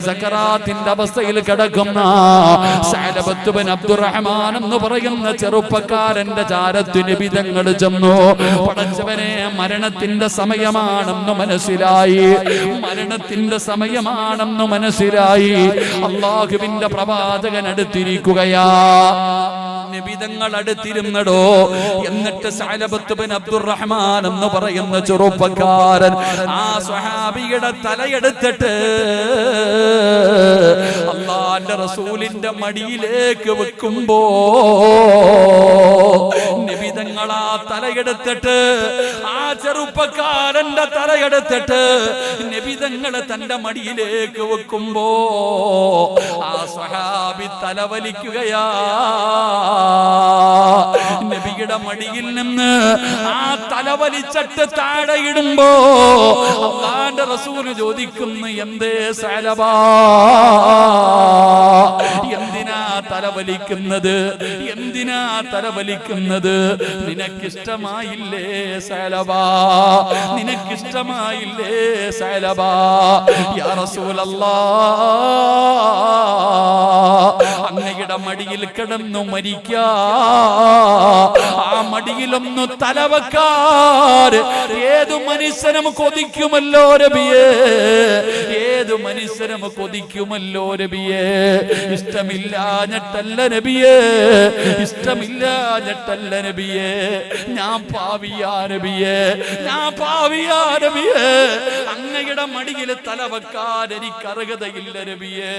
സക്കറാത്തിന്റെ അവസ്ഥയിൽ കിടക്കുന്ന സഅലബത്ത് bin Abdulrahman എന്ന് പറയുന്ന ചെറുപ്പക്കാരന്റെ ചാരത്ത് നബി തങ്ങൾ ചെന്നു. പടച്ചവനെ, മരണത്തിന്റെ സമയമാണെന്ന് മനസ്സിലായി, മരണത്തിന്റെ സമയമാണെന്ന് മനസ്സിലായി. അല്ലാഹുവിന്റെ പ്രവാചകൻ അടുത്തിരിക്കുകയാ, നബി തങ്ങൾ അടുത്തിരുന്നടോ. എന്നിട്ട് സഅലബത്ത് ബിൻ അബ്ദുറഹ്മാൻ എന്ന് പറയുന്ന ചെറുപ്പക്കാരൻ ആ സ്വഹാബിയുടെ തലയെടുത്തിട്ട് അല്ലാഹുവിന്റെ റസൂലിന്റെ മടിയിലേക്ക് വെക്കുമ്പോ നബി തങ്ങൾ ആ തലയെടുത്തിട്ട്, ആ ചെറുപ്പക്കാരന്റെ തലയെടുത്തിട്ട് നബി തങ്ങൾ തന്റെ മടിയിലേക്ക് വെക്കുമ്പോ ആ സ്വഹാബി തലവലിക്കുകയാ. നബിയുടെ മടിയിൽ നിന്ന് ആ തലവലിച്ചിട്ട് താഴെയിടുമ്പോ അല്ലാഹുവിന്റെ റസൂല് ചോദിക്കുന്നു, എന്തേ സഅലബാ, എന്തിനാ തലവലിക്കുന്നത്, എന്തിനാ തലവലിക്കുന്നത്? നിനക്കിഷ്ടമായില്ലേ സഅലബാ, നിനക്കിഷ്ടമായില്ലേ സഅലബാ? യാ റസൂലല്ലാഹ്, അങ്ങയുടെ മടിയിൽ കിടന്നു മരിക്കാ, ആ മടിയിലൊന്നു തലവെക്കാൻ ഏതു മനുഷ്യനും കൊതിക്കുമല്ലോ നബിയേ, ഏതു മനുഷ്യനും കൊതിക്കുമല്ലോ നബിയേ. ഇഷ്ടമില്ലാഞ്ഞിട്ടല്ല നബിയേ, ഇഷ്ടമില്ലാഞ്ഞിട്ടല്ല നബിയേ. ഞാൻ പാവിയാ നബിയേ, ഞാൻ പാവിയാ നബിയേ. അങ്ങയുടെ മടിയിൽ തലവെക്കാൻ എനിക്ക് അർഹതയില്ല നബിയേ.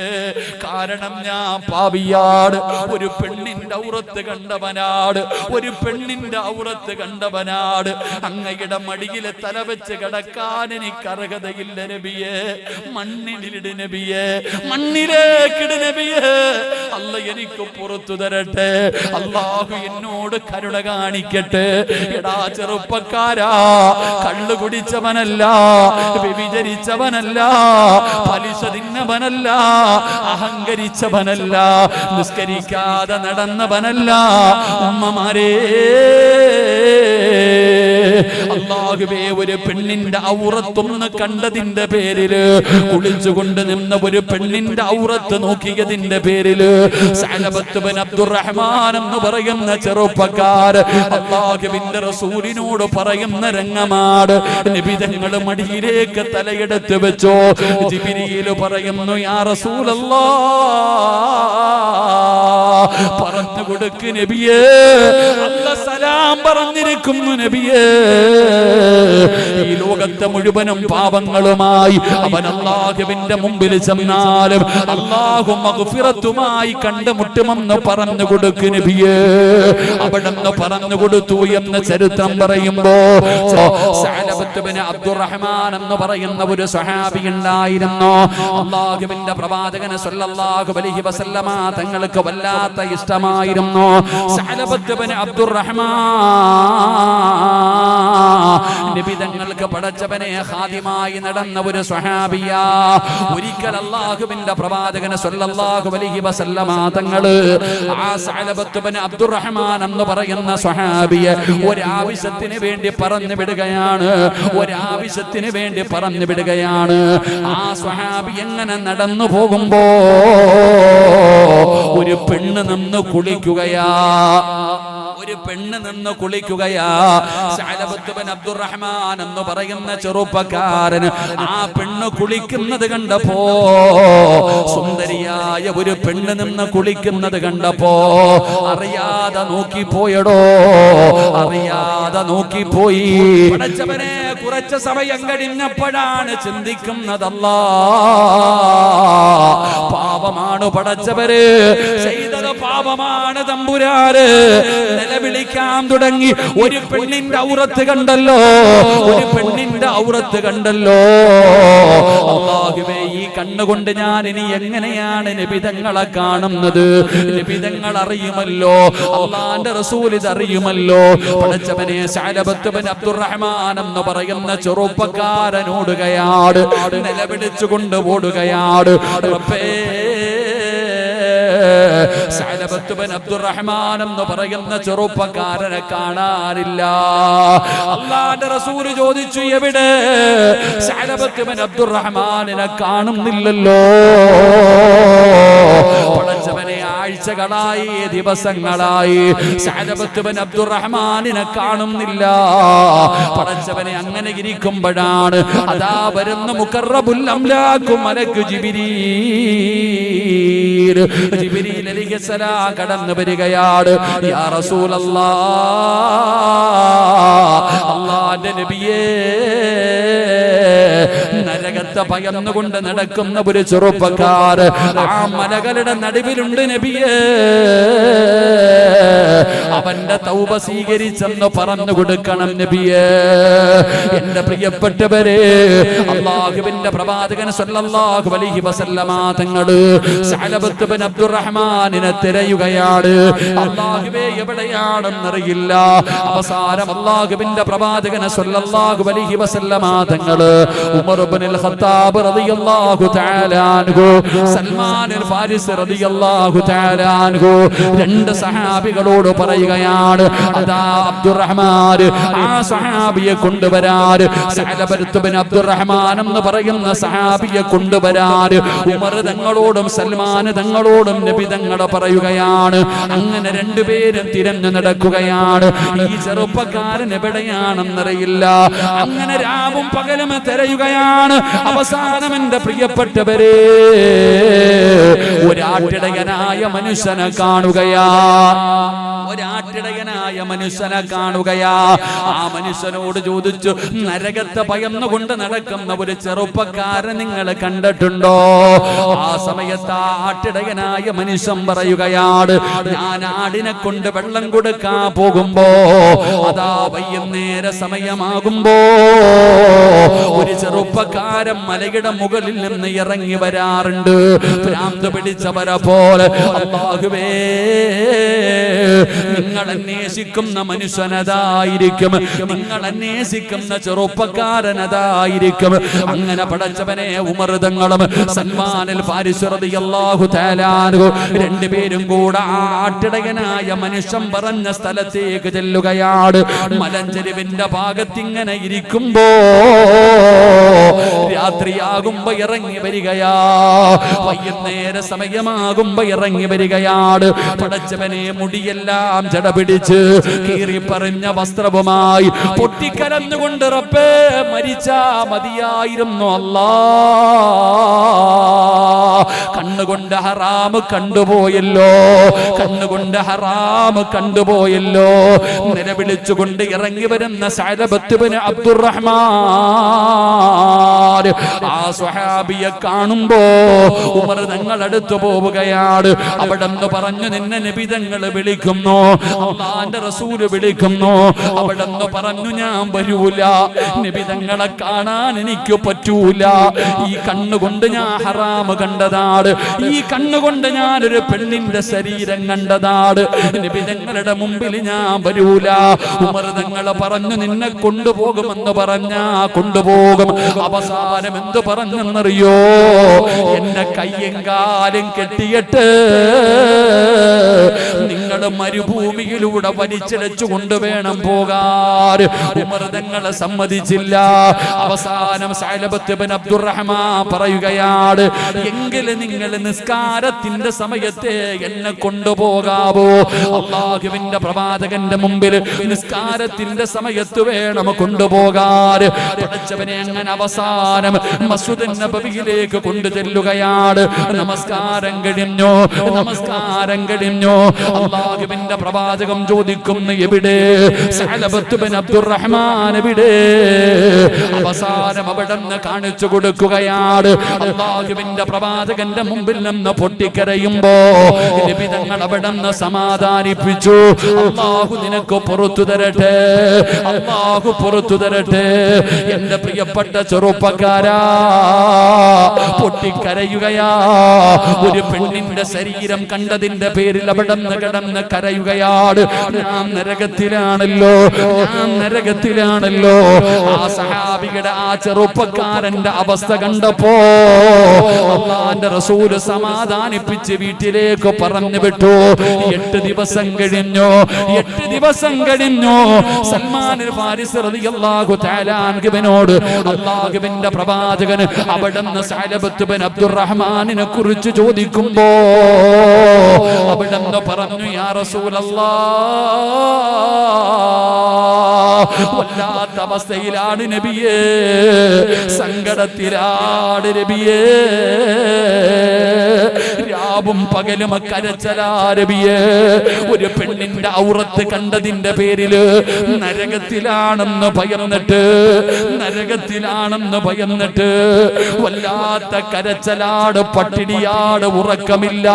കാരണം ഞാൻ പാവിയാണ്, ഒരു പെണ്ണിന്റെ ഔറത്ത് കണ്ടവനാട്, ഒരു പെണ്ണിന്റെ ഔറത്ത് കണ്ടവനാട്. അങ്ങയുടെ മടിയിൽ തലവെച്ച് കിടക്കാൻ എനിക്ക് അർഹതയില്ല നബിയേ. മണ്ണിലിട് നബിയേ, മണ്ണിലേക്കിട് നബിയേ. അല്ല എനിക്ക് പുറത്തു തരട്ടെ, അല്ലാഹു എന്നോട് കരുണ കാണിക്കട്ടെ. എടാ ചെറുപ്പക്കാരാ, കള്ളു കുടിച്ചവനല്ല, വ്യഭിചരിച്ചവനല്ല, പലിശ തിന്നവനല്ല, അഹങ്കരിച്ചവനല്ല, നിസ്കരിക്കാതെ നടന്നവനല്ല. ഉമ്മമാരേ, അല്ലാഹുവേ, ഒരു പെണ്ണിന്റെ ഔറത്തൊന്ന് കണ്ടതിന്റെ പേരില്, കുളിച്ചുകൊണ്ട് നിന്ന ഒരു പെണ്ണിന്റെ ഔറത്ത് നോക്കിയതിന്റെ പേരില് സഅലബത്ത് ബിൻ അബ്ദുറഹ്മാൻ എന്ന് പറയുന്ന ചെറുപ്പക്കാരൻ അല്ലാഹുവിന്റെ റസൂലിനോട് പറയുന്ന രംഗമാണ്. നബി തങ്ങൾ മടിയിലേക്ക് തലയെടുത്ത് വെച്ചോ. ജിബ്രീൽ പറയുന്നു, യാ റസൂലല്ലാഹ്, പറഞ്ഞു കൊടുക്ക് നബിയേ, അല്ലാഹ് സലാം പറഞ്ഞിരിക്കുന്നു നബിയേ. ഈ ലോകത്തെ മുഴുവനും പാപങ്ങളുമായി അവൻ അല്ലാഹുവിന്റെ മുമ്പിൽ ചെന്നാലും അല്ലാഹു മഗ്ഫിറത്തുമായി കണ്ടുമുട്ടുമെന്ന് പറഞ്ഞു കൊടുക്ക് നബിയേ. അവിടെന്ന് പറഞ്ഞു കൊടുത്തു എന്ന ചരിത്രം പറയുമ്പോ സഅലബത്ത് ബിൻ അബ്ദുറഹ്മാൻ എന്ന് പറയുന്ന ഒരു സ്വഹാബി ഉണ്ടായിരുന്നു. അല്ലാഹുവിന്റെ പ്രവാചകൻ സല്ലല്ലാഹു അലൈഹി വസല്ലമ തങ്ങൾക്ക് വല്ലാത്ത ഇഷ്ടമായിരുന്നു സഅലബത്ത് ബിൻ അബ്ദുറഹ്മാൻ. നബി തങ്ങൾക്ക് പടച്ചവനെ ഖാദിമായി നടന്ന ഒരു സ്വഹാബിയാ. ഒരിക്കൽ അല്ലാഹുവിന്റെ പ്രവാചകൻ സല്ലല്ലാഹു അലൈഹി വസല്ലമ തങ്ങള് ആ സഅലബത്ത് ബിൻ അബ്ദുറഹ്മാൻ എന്ന് പറയുന്ന സ്വഹാബിയെ ഒരാവശ്യത്തിന് വേണ്ടി പറഞ്ഞു വിടുകയാണ്, ഒരാവശ്യത്തിന് വേണ്ടി പറഞ്ഞു വിടുകയാണ്. ആ സ്വഹാബി എങ്ങനെ നടന്നു പോകുമ്പോ ഒരു പെണ്ണ് നിന്ന് കുളിക്കുകയാ, ഒരു പെണ്ണ് നിന്ന് കുളിക്കുകയാ. സഅലബത്ത് ബിൻ അബ്ദുറഹ്മാൻ എന്ന് പറയുന്ന ചെറുപ്പക്കാരൻ ആ പെണ്ണ് കുളിക്കുന്നത് കണ്ടപ്പോ, സുന്ദരിയായ ഒരു പെണ്ണ് നിന്ന് കുളിക്കുന്നത് കണ്ടപ്പോ അറിയാതെ നോക്കിപ്പോയടോ, അറിയാതെ നോക്കിപ്പോയി. പടച്ചവനെ, കുറച്ച് സമയം കഴിഞ്ഞപ്പോഴാണ് ചിന്തിക്കുന്നതല്ലാ, പാപമാണ് പടച്ചവര് ചെയ്തത്, പാപമാണ് തമ്പുരാര്. നിലവിളിക്കാൻ തുടങ്ങി, ഒരു പെണ്ണിന്റെ ഔറത്ത് കണ്ടല്ലോ, ഒരു പെണ്ണിന്റെ ഔറത്ത് കണ്ടല്ലോ. അല്ലാഹുവേ, ഈ കണ്ണുകൊണ്ട് ഞാൻ ഇനി എങ്ങനെയാണ് നബി തങ്ങളെ കാണുന്നത്? നബി തങ്ങൾ അറിയുമല്ലോ, അല്ലാഹുവിന്റെ റസൂൽ ഇത് അറിയുമല്ലോ. പടച്ചവനെ, സഅലബത്ത് ബിൻ അബ്ദുറഹ്മാൻ എന്ന് പറയുന്ന ചെറുപ്പക്കാരൻ ഓടുകയാണ്, നിലവിളിച്ചുകൊണ്ട് ഓടുകയാണ്. റബ്ബേ, സഅലബത്ത് ബിൻ അബ്ദുറഹ്മാൻ എന്ന് പറയുന്ന ചെറുപ്പക്കാരനെ കാണാനില്ല. അല്ലാഹുവിന്റെ റസൂൽ ചോദിച്ചു, എവിടെ? സഅലബത്ത് ബിൻ അബ്ദുറഹ്മാനിനെ കാണുന്നില്ലല്ലോ. പടച്ചവനെ, ആഴ്ചകളായി ദിവസങ്ങളായി സഅലബത്ത് ബിൻ അബ്ദുറഹ്മാനിനെ കാണുന്നില്ല. പടച്ചവനെ, അങ്ങനെ ഇരിക്കുമ്പോഴാണ് അതാ വരുന്ന മുഖറബുൽ അംലാഖു മലക്ക് ജിബ്രീൽ അലൈഹിസ്സലാം കടന്നു വരികയാണ്. യാ റസൂലല്ലാഹ്, അല്ലാഹുവിന്റെ നബിയേ, നരകത്തെ ഭയന്നുകൊണ്ട് നടക്കുന്ന ഒരു ചെറുപ്പക്കാർ ആ മലകളുടെ നടുവിലുണ്ട് നബിയേ. അവന്റെ തൗബ സ്വീകരിച്ചെന്ന് പറഞ്ഞു കൊടുക്കണം നബിയേ. എന്റെ പ്രിയപ്പെട്ടവരെ, അല്ലാഹുവിന്റെ പ്രവാചകൻ സല്ലല്ലാഹു അലൈഹി വസല്ലമ തങ്ങള് സഅലബത്ത് ബിൻ അബ്ദുറഹ്മാനിനെ തിരയുകയാണ്. അല്ലാഹുവേ, എവിടെയാണെന്നറിയില്ല. അവസാനം അല്ലാഹുവിന്റെ പ്രവാചകൻ സല്ലല്ലാഹു അലൈഹി വസല്ലമ തങ്ങള് ഉമർ ഇബ്നുൽ ഖത്താബ് റളിയല്ലാഹു തആല അൻഹു, സൽമാൻ അൽ ഫാരിസ് റളിയല്ലാഹു തആല അൻഹു, രണ്ട് സഹാബികളോട് പറയുകയാണ്, അതാ അബ്ദുറഹ്മാൻ, ആ സഹാബിയെ കൊണ്ടുവരാൻ. സഅലബത്ത് ബിൻ അബ്ദുറഹ്മാൻ എന്ന് പറയുന്ന സഹാബിയെ കൊണ്ടുവരാൻ ഉമർ തങ്ങളോടും സൽമാൻ തങ്ങളോടും നബി തങ്ങൾ പറയുകയാണ്. അങ്ങനെ രണ്ടുപേരും തിരഞ്ഞു നടക്കുകയാണ്. ഈ ചെറുപ്പക്കാരൻ എവിടെയാണെന്നറിയില്ല. അങ്ങനെ രാവും പകലും തിരയുകയാണ്. അവസാനം എന്റെ പ്രിയപ്പെട്ടവരെ, ഒരാട്ടിടയനായ മനുഷ്യനെ കാണുകയാ. ഒരാട്ടിടയനായ മനുഷ്യനെ കാണുകയാ. ആ മനുഷ്യനോട് ചോദിച്ചു, നരകത്തെ ഭയന്നുകൊണ്ട് നടക്കുന്ന ഒരു ചെറുപ്പക്കാരൻ നിങ്ങൾ കണ്ടിട്ടുണ്ടോ? ആ സമയത്ത് ആ ആട്ടിടയനായ മനുഷ്യൻ പറയുകയാണ്, ഞാൻ ആടിനെ കൊണ്ട് വെള്ളം കൊടുക്കാൻ പോകുമ്പോ അതാ വൈകുന്നേര സമയമാകുമ്പോ ഒരു ചെറുപ്പക്കാരൻ മലയുടെ മുകളിൽ നിന്ന് ഇറങ്ങി വരാറുണ്ട്, ഭ്രാന്ത് പിടിച്ചവരെ പോലെ. അല്ലാഹുവേ, നിങ്ങൾ അന്വേഷിക്കുന്ന മനുഷ്യനതായിരിക്കും, നിങ്ങൾ അന്വേഷിക്കുന്ന ചെറുപ്പക്കാരനതായിരിക്കും. അങ്ങനെ പടച്ചവനെ, ഉമർ തങ്ങളും സൽമാൻ അൽ ഫാരിസ് റളിയല്ലാഹു തആല അൻഹു രണ്ടുപേരും കൂടെ ആട്ടിടയനായ മനുഷ്യൻ പറഞ്ഞ സ്ഥലത്തേക്ക് ചെല്ലുകയാണ്. മലഞ്ചെരുവിന്റെ ഭാഗത്തിങ്ങനെ ഇരിക്കുമ്പോ രാത്രിയാകുമ്പോ ഇറങ്ങി വരികയാ, വൈകുന്നേര സമയമാകുമ്പോ ഇറങ്ങി വരികയാണ്. പടച്ചവനെ, മുടിയെല്ലാം ജട പിടിച്ച് കീറി പറഞ്ഞ വസ്ത്രവുമായി പൊട്ടിക്കരഞ്ഞുകൊണ്ട്, റബ്ബേ, മരിച്ചാ മതിയായിരുന്നു അല്ലാ, കണ്ണുകൊണ്ട് ഹറാം കണ്ടുപോയല്ലോ, കണ്ണുകൊണ്ട് ഹറാം കണ്ടുപോയല്ലോ. നിലവിളിച്ചുകൊണ്ട് ഇറങ്ങി വരുന്ന സഅലബത്ത് ബിൻ അബ്ദുറഹ്മാൻ ആ സ്വഹാബിയെ കാണുമ്പോ ഉമർ തങ്ങൾ അടുത്തു പോവുകയാണ്. അവിടെ നിന്ന് പറഞ്ഞു, നിന്നെ നബി തങ്ങൾ വിളിക്കുന്നു, അല്ലാഹുവിന്റെ റസൂൽ വിളിക്കുന്നു. അവിടെ നിന്ന് പറഞ്ഞു, ഞാൻ വരൂല, നബി തങ്ങളെ കാണാൻ എനിക്ക് പറ്റൂല. ഈ കണ്ണുകൊണ്ട് ഞാൻ ഹറാം കണ്ടതാണ്, ഈ കണ്ണുകൊണ്ട് ഞാനൊരു പെണ്ണിന്റെ ശരീരം കണ്ടതാണ്. നബി തങ്ങളുടെ മുമ്പിൽ ഞാൻ വരൂല. ഉമർ തങ്ങൾ പറഞ്ഞു, നിന്നെ കൊണ്ടുപോകുമെന്ന് പറഞ്ഞാ കൊണ്ടുപോകും. അവസാനം എന്ത് പറഞ്ഞെന്നറിയോ? എന്റെ കയ്യും കാലും കെട്ടിയിട്ട് നിങ്ങൾ മരുഭൂമിയിലൂടെ വലിച്ചിഴച്ചു കൊണ്ടുവേണം പോകാൻ. ഉമർ തങ്ങളെ സമ്മതിച്ചില്ല. അവസാനം സഅലബത്ത് ബിൻ അബ്ദുറഹ്മാൻ പറയുകയാണ്, എങ്കിലും നിങ്ങൾ നിസ്കാരത്തിന്റെ സമയത്തെ എന്നെ കൊണ്ടുപോകാവോ? അല്ലാഹുവിന്റെ പ്രവാചകന്റെ മുമ്പിൽ നിസ്കാരത്തിന്റെ സമയത്ത് വേണം കൊണ്ടുപോകാൻ. പടച്ചവനെ, അങ്ങനെ അവസാനം മസ്ജിദ് നബവിയിലേക്ക് കൊണ്ടു ചെല്ലുകയാണ്. നമസ്കാരം കഴിഞ്ഞു, നമസ്കാരം കഴിഞ്ഞു. അല്ലാഹുവിന്റെ പ്രവാചകം ചോദിക്കുന്നു, എവിടെ സഅലബത്ത് ബിൻ അബ്ദുറഹ്മാൻ, എവിടെ? അവസാനം അവിടെ നിന്ന് കാണിച്ചു കൊടുക്കുകയാണ്. അല്ലാഹുവിന്റെ പ്രവാചകന്റെ മുമ്പിൽ നിന്ന് പൊട്ടിക്കരയുമ്പോ നബി തങ്ങൾ അവിടെ നിന്ന് സമാധാനിപ്പിച്ചു. അല്ലാഹു നിനക്ക് പുറത്തു തരട്ടെ, അല്ലാഹു പുറത്തു തരട്ടെ. എന്റെ പ്രിയപ്പെട്ട ചെറുപ്പക്കാരാ, പൊട്ടിക്കരയുകയാ. ഒരു പെണ്ണിന്റെ ശരീരം കണ്ടതിന്റെ പേരിൽ അവിടെ നിന്ന് കിടന്ന് കരയുകയാണ്. ഞാൻ നരകത്തിലാണല്ലോ, ഞാൻ നരകത്തിലാണല്ലോ. ആ സഹാബിയുടെ, ആ ചെറുപ്പക്കാരന്റെ അവസ്ഥ കണ്ടപ്പോ അല്ലാഹുവിന്റെ റസൂൽ റസൂല് സമാധാനിപ്പിച്ച് വീട്ടിലേക്ക് പറഞ്ഞു വിട്ടു. 8 ദിവസം കഴിഞ്ഞു. 8 ദിവസം കഴിഞ്ഞു. സൽമാൻ ഫാരിസ് റളിയല്ലാഹു തആല അൻഹുവിനോട് അല്ലാഹുവിന്റെ പ്രവാചകൻ അവിടുന്ന് സഅലബത്ത് ബിൻ അബ്ദുറഹ്മാനിനെ കുറിച്ച് ചോദിക്കുമ്പോ അവിടുന്ന് പറഞ്ഞു, യാ റസൂലല്ലാഹ്, വല്ലാത്ത അവസ്ഥയിലാണ് നബിയേ, സങ്കടത്തിലാണ് നബിയേ, രാവും പകലും കരച്ചലാ നബിയേ. ഒരു പെണ്ണിന്റെ ഔറത്ത് കണ്ടതിന്റെ പേരില് നരകത്തിലാണെന്ന് ഭയന്നിട്ട് വല്ലാത്ത കരച്ചലാട്, പട്ടിണിയാട്, ഉറക്കമില്ല,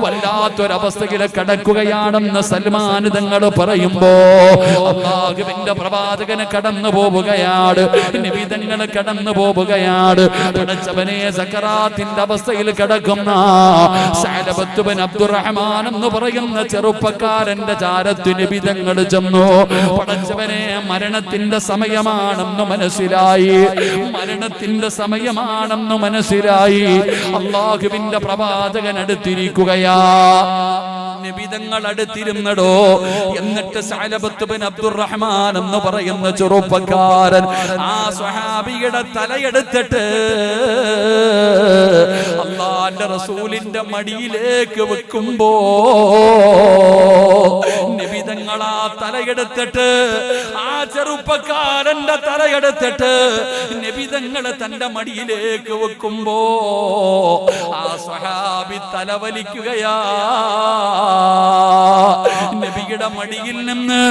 വല്ലാത്തൊരവസ്ഥയിൽ കിടക്കുകയാണെന്ന് സൽമാൻ തങ്ങൾ പറയുമ്പോ അല്ലാഹുവിന്റെ പ്രവാചകന് കടന്നു പോവുകയാണ്, നിബിതങ്ങൾ കടന്നു പോവുകയാണ്. പടച്ചവനെ, സക്കറാത്തിന്റെ അവസ്ഥയിൽ കിടക്കുന്ന സഅലബത്ത് ബിൻ അബ്ദുറഹ്മാൻ എന്ന് പറയുന്ന ചെറുപ്പക്കാരന്റെ ചാരത്ത് നിബിതങ്ങൾ ചെന്നു. പടച്ചവനെ, മരണത്തിന്റെ സമയമാണെന്ന് മനസ്സിലായി. അല്ലാഹുവിന്റെ പ്രവാചകൻ അടുത്തിരിക്കുകയാ, നിബിതങ്ങൾ അടുത്തിരുന്നടോ. എന്നിട്ട് സഅലബത്ത് ബിൻ അബ്ദുറഹ്മാൻ എന്ന് പറയുന്ന ചെറുപ്പക്കാരൻ ആ സ്വഹാബിയുടെ തലയെടുത്തിട്ട് അല്ലാഹുവിന്റെ റസൂലിന്റെ മടിയിലേക്ക് വെക്കുമ്പോ നിബിതങ്ങൾ ആ തലയെടുത്തിട്ട്, ആ ചെറുപ്പക്കാരന്റെ തലയെടുത്തിട്ട് നിബിതങ്ങള് തന്റെ മടിയിലേക്ക് വെക്കുമ്പോ ആ സ്വഹാബി തലവലിക്കുകയാ. നബിയുടെ മടിയിൽ നിന്ന്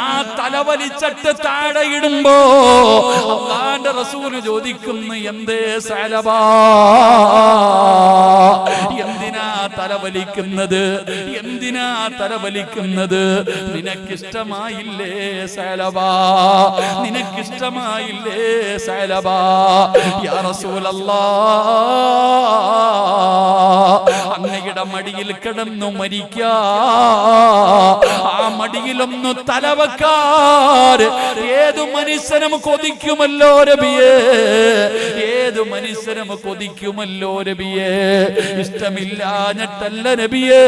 ആ തലവലിച്ചിട്ട് താഴെ ഇടുമ്പോ അല്ലാഹുവിന്റെ റസൂല് ചോദിക്കുന്നു, എന്തേ സഅലബാ, എന്തിനാ തലവലിക്കുന്നത്? നിനക്കിഷ്ടമായില്ലേ സഅലബാ? യാ റസൂലല്ലാഹ്, അങ്ങയുടെ മടിയിൽ കിടന്നു മരിക്കാ, ആ മടിയിലൊന്നു തലവെക്കാൻ ഏതു മനുഷ്യനും കൊതിക്കുമല്ലോ നബിയേ, ഇഷ്ടമില്ലാഞ്ഞിട്ടല്ല നബിയേ,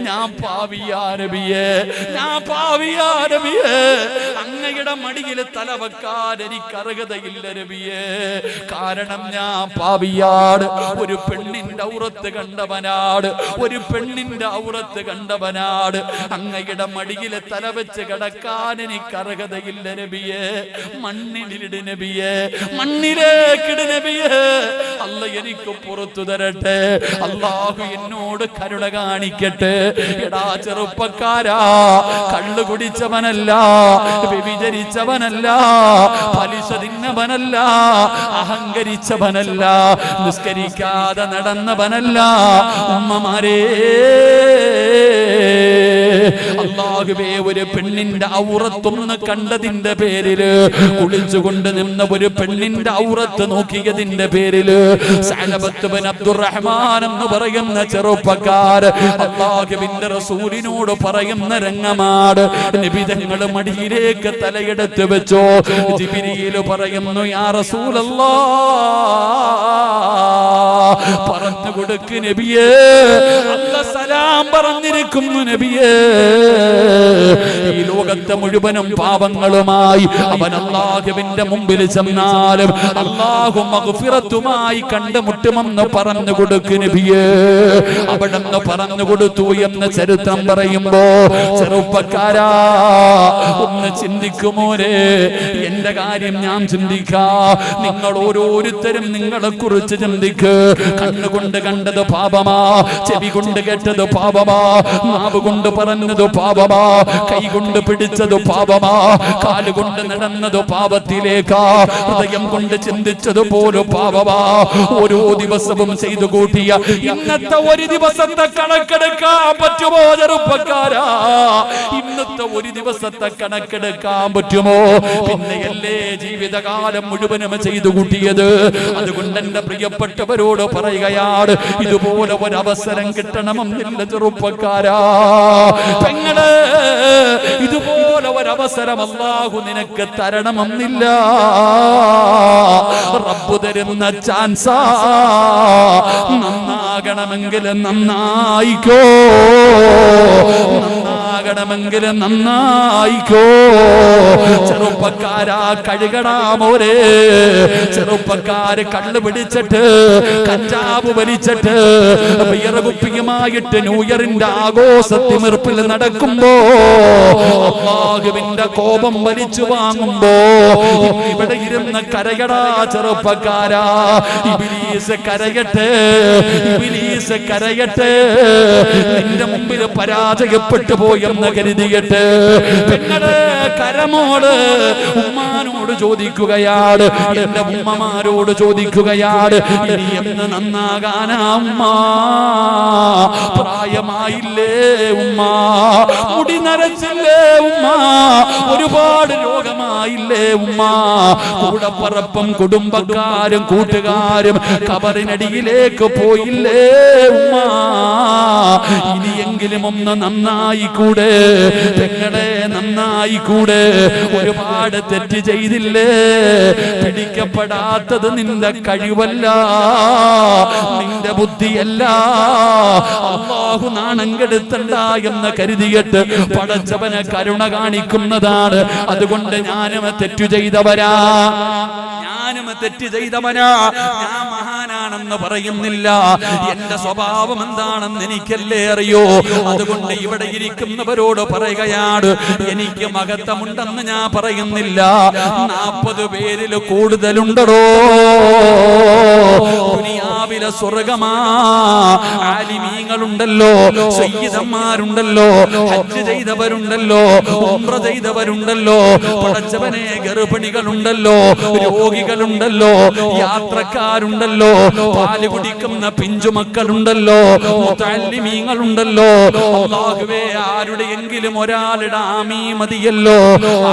ഞാൻ പാവിയാ നബിയേ, അങ്ങയുടെ മടിയിൽ തലവെക്കാൻ എനിക്ക് അർഹതയില്ല നബിയേ, കാരണം ഞാൻ പാവിയാണ്, ഒരു പെണ്ണിന്റെ ഔറത്ത് കണ്ടവനാട്, അങ്ങയുടെ മടിയിൽ തലവെച്ച് കിടക്കാൻ എനിക്ക് അർഹതയില്ല നബിയേ, മണ്ണിലിട് നബിയേ, മണ്ണിലേക്കിട് നബിയേ, അല്ല എനിക്ക് പുറത്തു തരട്ടെ, അല്ലാഹു എന്നോട് കരുണ കാണിക്കട്ടെ. എടാ ചെറുപ്പക്കാരാ, കള്ളു കുടിച്ചവനല്ല, വ്യഭിചരിച്ചവനല്ല, പലിശ തിന്നവനല്ല, അഹങ്കരിച്ചവനല്ല, നിസ്കരിക്കാതെ നടന്നവനല്ല. ഉമ്മമാരേ, അല്ലാഹുവേ, ഒരു പെണ്ണിന്റെ ഔറത്തൊന്ന് കണ്ടതിന്റെ പേരില്, കുളിച്ചുകൊണ്ട് നിന്ന ഒരു പെണ്ണിന്റെ ഔറത്ത് നോക്കിയതിന്റെ പേരില് സഅലബത്ത് ബിൻ അബ്ദുറഹ്മാൻ എന്ന് പറയുന്ന ചെറുപ്പക്കാരൻ അല്ലാഹുവിന്റെ റസൂലിനോട് പറയുന്ന രംഗമാണ്. നിബിതങ്ങൾ മടിയിലേക്ക് തലയെടുത്ത് വെച്ചോ. ജിബ്രീൽ പറയുന്നു, യാ റസൂലല്ലാഹ്, പറഞ്ഞു കൊടുക്ക് നബിയേ, അല്ലാഹ് സലാം പറഞ്ഞിരിക്കുന്നു നബിയേ. ഈ ലോകത്തെ മുഴുവനും പാപങ്ങളുമായി അവൻ അല്ലാഹുവിന്റെ മുമ്പിൽ ചെന്നാലും അല്ലാഹു മഗ്ഫിറത്തുമായി കണ്ടുമുട്ടുമെന്ന് പറഞ്ഞു കൊടുക്ക് നബിയേ. അവിടെന്ന് പറഞ്ഞു കൊടുത്തു എന്ന് ചരിത്രം പറയുമ്പോ ചെറുപ്പക്കാരാ, ഒന്ന് ചിന്തിക്കുമോരെ, എന്റെ കാര്യം ഞാൻ ചിന്തിക്കാ, നിങ്ങൾ ഓരോരുത്തരും നിങ്ങളെ കുറിച്ച് ചിന്തിക്ക്. കണ്ണുകൊണ്ട് കണ്ടത് പാപമാ, ചെവി കൊണ്ട് കേട്ടത് പാപമാ, നാവ് കൊണ്ട് പറഞ്ഞത് പാപമാ, കൈ കൊണ്ട് പിടിച്ചത് പാപമാ, കാലുകൊണ്ട് നടന്നത് പാപത്തിലേക്കാ, ഹൃദയം കൊണ്ട് ചിന്തിച്ചത് പോലും പാപമാ. ഓരോ ദിവസവും ചെയ്തു കൂട്ടിയ ഇന്നത്തെ ഒരു ദിവസത്തെ കണക്കെടുക്കാൻ പറ്റുമോ ചെറുപ്പക്കാരാ? ഇന്നത്തെ ഒരു ദിവസത്തെ കണക്കെടുക്കാൻ പറ്റുമോ? പിന്നെയല്ലേ ജീവിതകാലം മുഴുവനും ചെയ്തു കൂട്ടിയത്. അതുകൊണ്ട് എന്റെ പ്രിയപ്പെട്ടവരോട് പറയുകയാണ്, ഇതുപോലെ ഒരവസരം കിട്ടണമെന്നില്ല ചെറുപ്പക്കാരാ, പെങ്ങള്, ഇതുപോലെ ഒരവസരം അല്ലാഹു നിനക്ക് തരണമെന്നില്ല. റബ്ബ് തരുന്ന ചാൻസാ. നന്നാകണമെങ്കിൽ നന്നായിക്കോ, നന്നാകണമെങ്കിൽ നന്നായിക്കോ. ചെറുപ്പക്കാരാ കഴുകടാ മോരെ. ചെറുപ്പക്കാര് കള്ള് പിടിച്ചിട്ട് കഞ്ചാവ് വലിച്ചിട്ട് വിയർകുപ്പിയുമായിട്ട് ന്യൂഇയറിന്റെ ആഘോഷത്തിമിർപ്പിൽ നടക്കുമ്പോ, അല്ലാഹുവിന്റെ കോപം വലിച്ചു വാങ്ങുമ്പോ ഇവിടെ ഇരുന്ന് കരയടാ ചെറുപ്പക്കാരാ. ഇബ്ലീസ് കരയട്ടെ, ഇബ്ലീസ് കരയട്ടെ. നിന്റെ മുമ്പിൽ പരാജയപ്പെട്ടു പോയെന്ന് കരുതിയിട്ട് പെങ്ങള് കരമോട് ഉമ്മാനോട് ചോദിക്കുകയാണ്, എന്റെ ഉമ്മമാരോട് ചോദിക്കുകയാണ്, ഇനി എന്ന് നന്നാകാനാ ഉമ്മ? പ്രായമായില്ലേ ഉമ്മ? മുടി നരച്ചില്ലേ ഉമ്മ? ഒരുപാട് രോഗമായില്ലേ ഉമ്മ? കൂടപ്പറപ്പും കുടുംബക്കാരും കൂട്ടുകാരും കബറിനടിയിലേക്ക് പോയില്ലേ ഉമ്മ? ഇനിയെങ്കിലും ഒന്ന് നന്നായിക്കൂടെ പെങ്ങളെ, നന്നായിക്കൂടെ? ഒരുപാട് തെറ്റ് ചെയ്തില്ലേ? പിടിക്കപ്പെടാത്തത് നിന്റെ കഴിവല്ല, നിന്റെ ബുദ്ധിയല്ല. അല്ലാഹു നാണം കെടുത്തണ്ട എന്ന് കരുതിയിട്ട് പടച്ചവനെ കരുണ കാണിക്കുന്നതാണ്. അതുകൊണ്ട് ഞാനും തെറ്റു ചെയ്തവരാ, ഞാനും തെറ്റ് ചെയ്തവനാ. ഞാൻ മഹാനാണെന്ന് പറയുന്നില്ല. എന്റെ സ്വഭാവം എന്താണെന്ന് എനിക്കല്ലേ അറിയോ. അതുകൊണ്ട് ഇവിടെ ഇരിക്കുന്നവരോട് പറയുകയാണ്, എനിക്ക് മഹത്വമുണ്ടെന്ന് ഞാൻ പറയുന്നില്ല. 40 പേരിൽ കൂടുതലുണ്ടോ ദുനിയാവിലെ സ്വർഗമാ? ആലിമീങ്ങളുണ്ടല്ലോ, സയ്യിദന്മാരുണ്ടല്ലോ, ഹജ്ജ് ചെയ്തവരുണ്ടല്ലോ, ഉംറ ചെയ്തവരുണ്ടല്ലോ, പടച്ചവനെ ഗർഭിണികളുണ്ടല്ലോ, രോഗികളുണ്ടല്ലോ, യാത്രക്കാരുണ്ടല്ലോ, പാല് കുടിക്കുന്ന പിഞ്ചുമക്കളുണ്ടല്ലോ, മുതഅല്ലിമീങ്ങളുണ്ടല്ലോ. അല്ലാഹുവേ, ആരുടെയെങ്കിലും ഒരാളുടെ ആമീ മതിയല്ലോ,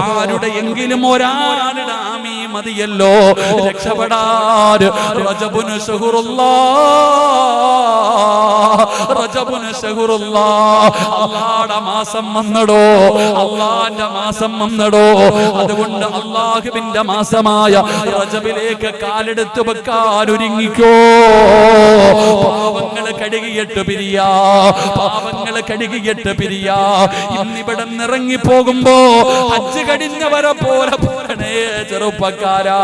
ആരുടെയെങ്കിലും ഒരാളുടെ ആമീ മതിയല്ലോ രക്ഷപ്പെടാൻ. റജബുന് ശഹുറുല്ലാഹ്, റജബുന് ശഹുറുല്ലാഹ്. അല്ലാഹുവിന്റെ മാസം വന്നടോ, അല്ലാഹുവിന്റെ മാസം വന്നടോ. അതുകൊണ്ട് അല്ലാഹുവിന്റെ മാസമായ റജബിലേക്ക് കാലെടുത്ത് വെക്കാൻ ഒരുങ്ങിക്കോ. പാവങ്ങൾ കഴുകിയിട്ട് പിരിയാ, പാവങ്ങൾ കഴുകിയിട്ട് പിരിയാ. ഇന്നിവിടെ ഇറങ്ങി പോകുമ്പോ ഹജ്ജ് കഴിഞ്ഞവരെ പോലെ പോരണേ ചെറുപ്പക്കാരാ.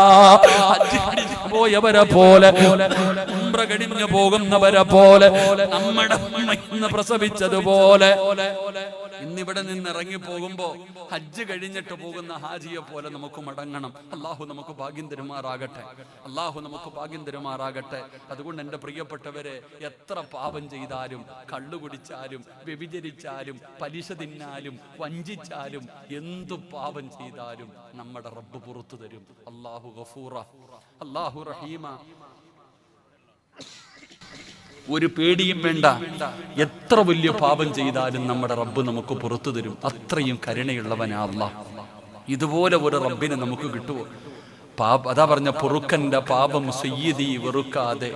ഹജ്ജ് കഴിഞ്ഞു പോയവരെ പോലെ, ഉംറ കഴിഞ്ഞു പോകുന്നവരെ പോലെ, നമ്മുടെ ഇന്ന് പ്രസവിച്ചതുപോലെ ഇന്നിവിടെ നിന്ന് ഇറങ്ങി പോകുമ്പോ ഹജ്ജ് കഴിഞ്ഞിട്ട് പോകുന്ന ഹാജിയെ പോലെ നമുക്ക് മടങ്ങണം. അല്ലാഹു നമുക്ക് ഭാഗ്യം തരുമാറാകട്ടെ, അല്ലാഹു നമുക്ക് ഭാഗ്യം തരുമാറാകട്ടെ. അതുകൊണ്ട് എൻ്റെ പ്രിയപ്പെട്ടവരെ, എത്ര പാപം ചെയ്താലും, കള്ളുകുടിച്ചാലും, വ്യഭിചരിച്ചാലും, പലിശ തിന്നാലും, വഞ്ചിച്ചാലും, എന്തു പാപം ചെയ്താലും നമ്മുടെ റബ്ബ് പുറത്തു തരും. അല്ലാഹു ഗഫൂറ, അല്ലാഹു റഹീമ. ഒരു പേടിയും വേണ്ട. എത്ര വലിയ പാപം ചെയ്താലും നമ്മുടെ റബ്ബ് നമുക്ക് പുറത്തു തരും. അത്രയും കരുണയുള്ളവനാ അല്ലാഹ്. ഇതുപോലെ ഒരു റബ്ബിനെ നമുക്ക് കിട്ടുമോ? അതാ പറഞ്ഞ, പൊറുക്കന്റെ പാപം സയ്യിദി വെറുക്കാതെ,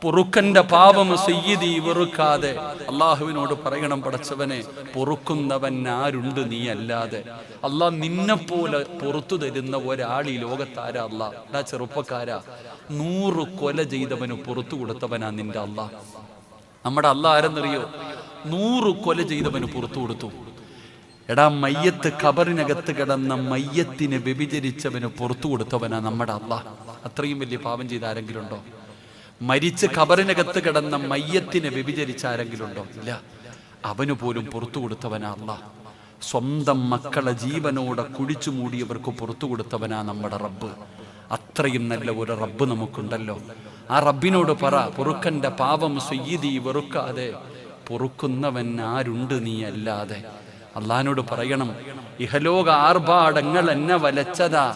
പൊറുക്കന്റെ പാപം സയ്യിദി വെറുക്കാതെ. അള്ളാഹുവിനോട് പറയണം, പടച്ചവനെ, പൊറുക്കുന്നവൻ ആരുണ്ട് നീ അല്ലാതെ. അള്ളാഹ് നിന്നെപ്പോലെ പുറത്തു തരുന്ന ഒരാൾ ഈ ലോകത്താരാ? അള്ളാഹ്. ചെറുപ്പക്കാരാ, 100 കൊല ചെയ്തവന് പുറത്തു കൊടുത്തവനാ നിന്റെ അള്ളാഹ്. നമ്മുടെ അള്ളാഹ് ആരെന്നറിയോ? 100 കൊല ചെയ്തവന് പുറത്തു കൊടുത്തു. എടാ, മയ്യത്ത് ഖബറിനകത്ത് കിടന്ന മയ്യത്തിനെ വ്യഭിചരിച്ചവന് പുറത്തു കൊടുത്തവനാ നമ്മുടെ അള്ളാഹ്. അത്രയും വലിയ പാപം ചെയ്ത ആരെങ്കിലും ഉണ്ടോ? മരിച്ച് ഖബറിനകത്ത് കിടന്ന മയ്യത്തിനെ വ്യഭിചരിച്ച ആരെങ്കിലും ഉണ്ടോ? ഇല്ല. അവന് പോലും പുറത്തു കൊടുത്തവനാ അള്ളാഹ്. സ്വന്തം മക്കളെ ജീവനോടെ കുഴിച്ചു മൂടിയവർക്ക് പുറത്തു കൊടുത്തവനാ നമ്മുടെ റബ്ബ്. അത്രയും നല്ല ഒരു റബ്ബ് നമുക്കുണ്ടല്ലോ. ആ റബ്ബിനോട് പറ, പൊറുക്കന്റെ പാപം സയ്യിദി വെറുക്കാതെ, പൊറുക്കുന്നവൻ ആരുണ്ട് നീ അല്ലാതെ. അള്ളാഹിനോട് പറയണം, ഇഹലോക ആർഭാടങ്ങൾ എന്നെ വലച്ചതാ,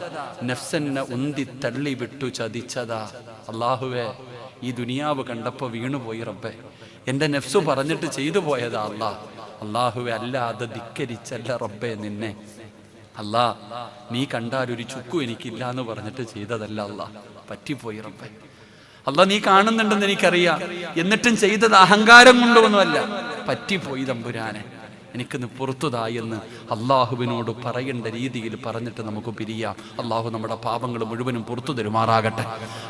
നഫ്സെന്നെ ഉന്തി തള്ളി വിട്ടു ചതിച്ചതാ. അള്ളാഹുവേ, ഈ ദുനിയാവ് കണ്ടപ്പോ വീണുപോയി റബ്ബേ, എന്റെ നഫ്സു പറഞ്ഞിട്ട് ചെയ്തു പോയതാ അല്ലാ. അല്ലാഹുവേ, അല്ലാതെ ധിക്കരിച്ചല്ല റബ്ബേ നിന്നെ. അല്ലാ, നീ കണ്ടാൽ ഒരു ചുക്കും എനിക്കില്ല എന്ന് പറഞ്ഞിട്ട് ചെയ്തതല്ല അല്ലാ, പറ്റിപ്പോയി റബ്ബേ. അല്ലാ, നീ കാണുന്നുണ്ടെന്ന് എനിക്കറിയാം, എന്നിട്ടും ചെയ്തത് അഹങ്കാരം കൊണ്ടൊന്നുമല്ല, പറ്റിപ്പോയി തമ്പുരാനെ, എനിക്കിന്ന് പുറത്തുതായി എന്ന് അള്ളാഹുവിനോട് പറയേണ്ട രീതിയിൽ പറഞ്ഞിട്ട് നമുക്ക് പിരിയാം. അള്ളാഹു നമ്മുടെ പാപങ്ങൾ മുഴുവനും പുറത്തു തരുമാറാകട്ടെ.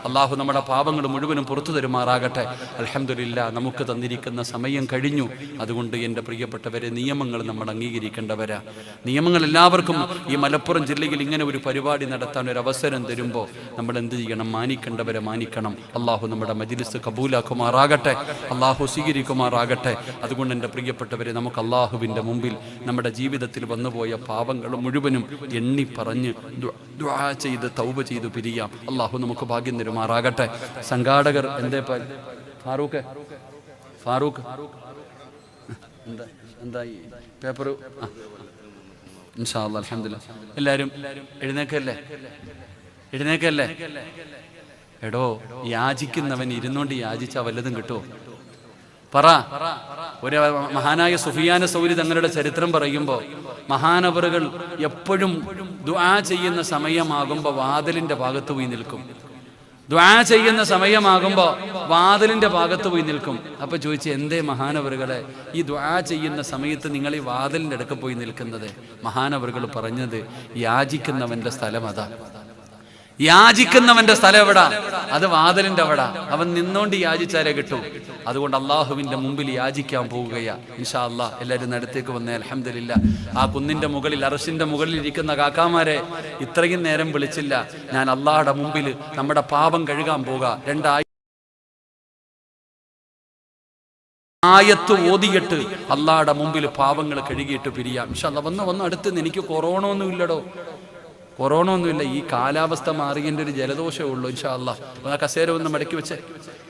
അള്ളാഹു നമ്മുടെ പാപങ്ങൾ മുഴുവനും പുറത്തു തരുമാറാകട്ടെ. അൽഹംദുലില്ലാഹ്, നമുക്ക് തന്നിരിക്കുന്ന സമയം കഴിഞ്ഞു. അതുകൊണ്ട് എൻ്റെ പ്രിയപ്പെട്ടവരെ, നിയമങ്ങൾ നമ്മൾ അംഗീകരിക്കേണ്ടവരാ. നിയമങ്ങൾ എല്ലാവർക്കും ഈ മലപ്പുറം ജില്ലയിൽ ഇങ്ങനെ ഒരു പരിപാടി നടത്താൻ ഒരു അവസരം തരുമ്പോൾ നമ്മൾ എന്ത് ചെയ്യണം? മാനിക്കേണ്ടവരെ മാനിക്കണം. അള്ളാഹു നമ്മുടെ മജ്ലിസ് കബൂലാക്കുമാറാകട്ടെ, അള്ളാഹു സ്വീകരിക്കുമാറാകട്ടെ. അതുകൊണ്ട് എൻ്റെ പ്രിയപ്പെട്ടവരെ, നമുക്ക് അള്ളാഹുവിൻ്റെ മുമ്പിൽ നമ്മുടെ ജീവിതത്തിൽ വന്നുപോയ പാപങ്ങൾ മുഴുവനും എണ്ണി പറഞ്ഞ് ദുആ ചെയ്ത് തൗബ ചെയ്ത് പിരിയാം. അള്ളാഹു നമുക്ക് ഭാഗ്യം തരുമാറാകട്ടെ. സംഘാടകർ എന്തേ ഫാറൂഖ് എന്താ ഈ പേപ്പർ? ഇൻഷാ അല്ലാഹ്, അൽഹംദുലില്ലാഹ്. എല്ലാവരും എഴുന്നേക്കല്ലേ? എടോ, യാചിക്കുന്നവൻ ഇരുന്നോണ്ട് യാചിച്ചാൽ വല്ലതും കിട്ടുമോ? പറ. ഒരു മഹാനായ സുഫിയാന സൗരി തങ്ങളുടെ ചരിത്രം പറയുമ്പോൾ, മഹാനവറുകൾ എപ്പോഴും ദുആ ചെയ്യുന്ന സമയമാകുമ്പോൾ വാതിലിന്റെ ഭാഗത്ത് പോയി നിൽക്കും. ദുആ ചെയ്യുന്ന സമയമാകുമ്പോൾ വാതിലിന്റെ ഭാഗത്ത് പോയി നിൽക്കും. അപ്പൊ ചോദിച്ചു, എന്തേ മഹാനവറുകളെ ഈ ദുആ ചെയ്യുന്ന സമയത്ത് നിങ്ങൾ ഈ വാതിലിന്റെ അടുക്ക പോയി നിൽക്കുന്നത്? മഹാനവറുകൾ പറഞ്ഞത്, യാചിക്കുന്നവന്റെ സ്ഥലം അതാ. യാചിക്കുന്നവന്റെ സ്ഥലം എവിടാ? അത് വാതിലിന്റെ അവിടെ. അവൻ നിന്നോണ്ട് യാചിച്ചാലേ കിട്ടൂ. അതുകൊണ്ട് അള്ളാഹുവിന്റെ മുമ്പിൽ യാചിക്കാൻ പോവുകയാ. ഇൻഷാ അല്ലാഹ്, എല്ലാവരും അടുത്തേക്ക് വന്നേ. അൽഹംദുലില്ലാഹ്, ആ കുന്നിന്റെ മുകളിൽ, അർശിന്റെ മുകളിൽ ഇരിക്കുന്ന കാക്കാമാരെ ഇത്രയും നേരം വിളിച്ചില്ല. ഞാൻ അള്ളാഹുടെ മുമ്പിൽ നമ്മുടെ പാപം കഴുകാൻ പോകാ. 2 ആയത്ത് ഓതിയിട്ട് അള്ളാഹുടെ മുമ്പിൽ പാവങ്ങൾ കഴുകിയിട്ട് പിരിയാം. ഇൻഷാ അല്ലാഹ്, വന്ന് അടുത്ത്. എനിക്ക് കൊറോണ ഒന്നുമില്ല. ഈ കാലാവസ്ഥ മാറിയതിൻ്റെ ഒരു ജലദോഷമേ ഉള്ളൂ. ഇൻഷാ അല്ലാഹ്, ആ കസേര ഒന്ന് മടക്കി വെച്ചേ.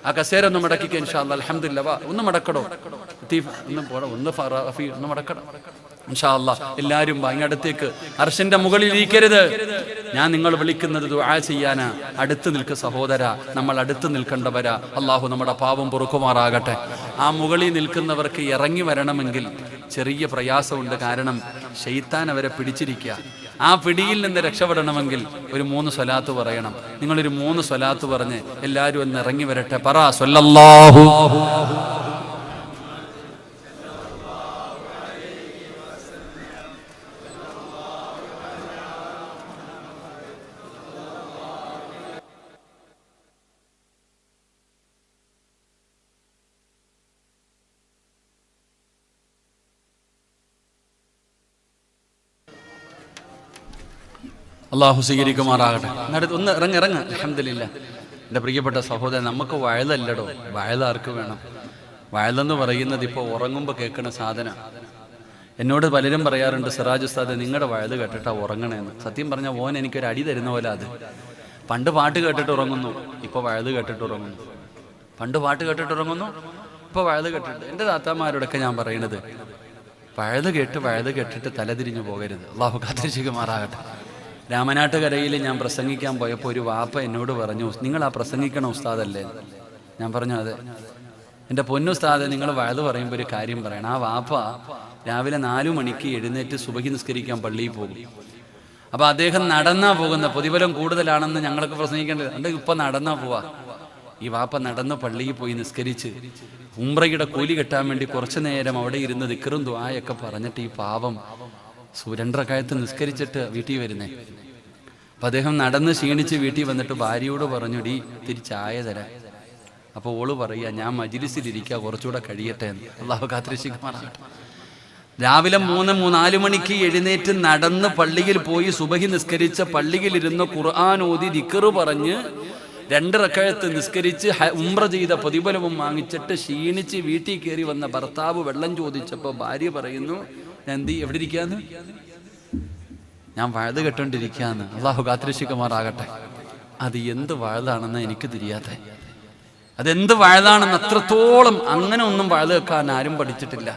ആ കസേര ഒന്ന് മടക്കിക്ക. ഇൻഷാ അല്ലാഹ്, അൽഹംദുലില്ലാഹ്. വാ, ഒന്ന് മടക്കടോ. ഒന്ന് മടക്കട. ഇൻഷാ അല്ലാഹ്, എല്ലാവരും അങ്ങടുത്തേക്ക്. അർശിന്റെ മുകളിൽ ഇരിക്കരുത്. ഞാൻ നിങ്ങൾ വിളിക്കുന്നത് ദുആ ചെയ്യാനാ. അടുത്ത് നിൽക്ക് സഹോദര, നമ്മൾ അടുത്ത് നിൽക്കേണ്ടവരാ. അള്ളാഹു നമ്മുടെ പാപം പൊറുക്കുമാറാകട്ടെ. ആ മുകളിൽ നിൽക്കുന്നവർക്ക് ഇറങ്ങി വരണമെങ്കിൽ ചെറിയ പ്രയാസമുണ്ട്. കാരണം ശൈത്താൻ അവരെ പിടിച്ചിരിക്കുക. ആ പിടിയിൽ നിന്ന് രക്ഷപ്പെടണമെങ്കിൽ ഒരു 3 സ്വലാത്ത് പറയണം. നിങ്ങളൊരു 3 സ്വലാത്ത് പറഞ്ഞ് എല്ലാവരും ഒന്ന് ഇറങ്ങി വരട്ടെ. പറ, സ്വല്ലല്ലാഹു അള്ളാഹു സ്വീകരിക്കുമാറാകട്ടെ. ഒന്ന് ഇറങ്ങ. അൽഹംദുലില്ലാഹ്. എൻ്റെ പ്രിയപ്പെട്ട സഹോദരൻ, നമുക്ക് വയലല്ലടോ. വയലാർക്ക് വേണം? വയലെന്ന് പറയുന്നത് ഇപ്പോൾ ഉറങ്ങുമ്പോൾ കേൾക്കുന്ന സാധനം. എന്നോട് പലരും പറയാറുണ്ട്, സിറാജ് ഉസ്താദ് നിങ്ങളുടെ വയൽ കേട്ടിട്ടാ ഉറങ്ങണേന്ന്. സത്യം പറഞ്ഞാൽ ഓൻ എനിക്കൊരു അടി തരുന്ന പോലെ. അത് പണ്ട് പാട്ട് കേട്ടിട്ട് ഉറങ്ങുന്നു, ഇപ്പോൾ വയൽ കേട്ടിട്ട് ഉറങ്ങുന്നു. പണ്ട് പാട്ട് കേട്ടിട്ട് ഉറങ്ങുന്നു, ഇപ്പോൾ വയൽ കേട്ടിട്ട്. എൻ്റെ താത്താമാരോടൊക്കെ ഞാൻ പറയുന്നത്, വയൽ കേട്ടിട്ട് തലതിരിഞ്ഞു പോകരുത്. അള്ളാഹു കാത്തിരക്ഷിക്കുമാറാകട്ടെ. രാമനാട്ടുകരയിൽ ഞാൻ പ്രസംഗിക്കാൻ പോയപ്പോൾ ഒരു വാപ്പ എന്നോട് പറഞ്ഞു, നിങ്ങൾ ആ പ്രസംഗിക്കണ ഉസ്താദല്ലേ? ഞാൻ പറഞ്ഞു, അതെ. എൻ്റെ പൊന്നുസ്താദ്, നിങ്ങൾ വയത് പറയുമ്പോൾ ഒരു കാര്യം പറയണം. ആ വാപ്പ രാവിലെ 4 മണിക്ക് എഴുന്നേറ്റ് സുബഹി നിസ്കരിക്കാൻ പള്ളിയിൽ പോകും. അപ്പോൾ അദ്ദേഹം നടന്നാ പോകുന്ന, പ്രതിഫലം കൂടുതലാണെന്ന് ഞങ്ങൾക്ക് പ്രസംഗിക്കേണ്ടത്. എൻ്റെ ഇപ്പം നടന്നാ പോവാ. ഈ വാപ്പ നടന്ന് പള്ളിയിൽ പോയി നിസ്കരിച്ച് ഉംറയുടെ കൂലി കിട്ടാൻ വേണ്ടി കുറച്ചു നേരം അവിടെ ഇരുന്ന് ദിക്റും ദുആയൊക്കെ പറഞ്ഞിട്ട് ഈ പാവം 2 റക്അത്ത് നിസ്കരിച്ചിട്ട് വീട്ടിൽ വരുന്നേ. അപ്പം അദ്ദേഹം നടന്ന് ക്ഷീണിച്ച് വീട്ടിൽ വന്നിട്ട് ഭാര്യയോട് പറഞ്ഞു, ഡി ഇത്തിരി ചായ തരാം. അപ്പോൾ ഓള് പറയുക, ഞാൻ മജ്ലിസിലിരിക്കുക, കുറച്ചുകൂടെ കഴിയട്ടെ എന്ന്. അള്ളാഹു കാത്തിരക്ഷിക്കുമാറാകട്ടെ. രാവിലെ 3-4 മണിക്ക് എഴുന്നേറ്റ് നടന്ന് പള്ളിയിൽ പോയി സുബഹി നിസ്കരിച്ച പള്ളിയിലിരുന്ന് ഖുർആൻ ഓതി ദിക്റ് പറഞ്ഞ് 2 റക്അത്ത് നിസ്കരിച്ച് ഉംറ ചെയ്ത പ്രതിഫലവും വാങ്ങിച്ചിട്ട് ക്ഷീണിച്ച് വീട്ടിൽ കയറി വന്ന ഭർത്താവ് വെള്ളം ചോദിച്ചപ്പോൾ ഭാര്യ പറയുന്നു, ഞാൻ എവിടെ ഇരിക്കാന്ന്? ഞാൻ വഴുത് കെട്ടോണ്ടിരിക്കാന്ന്. അള്ളാഹു കാത്തിരക്ഷിക്കുമാറാകട്ടെ. അത് എന്ത് വഴുതാണെന്ന് എനിക്ക് തിരിയാത്ത, അതെന്ത് വഴുതാണെന്ന് അത്രത്തോളം അങ്ങനെ ഒന്നും വഴുത് വെക്കാൻ ആരും പഠിച്ചിട്ടില്ല.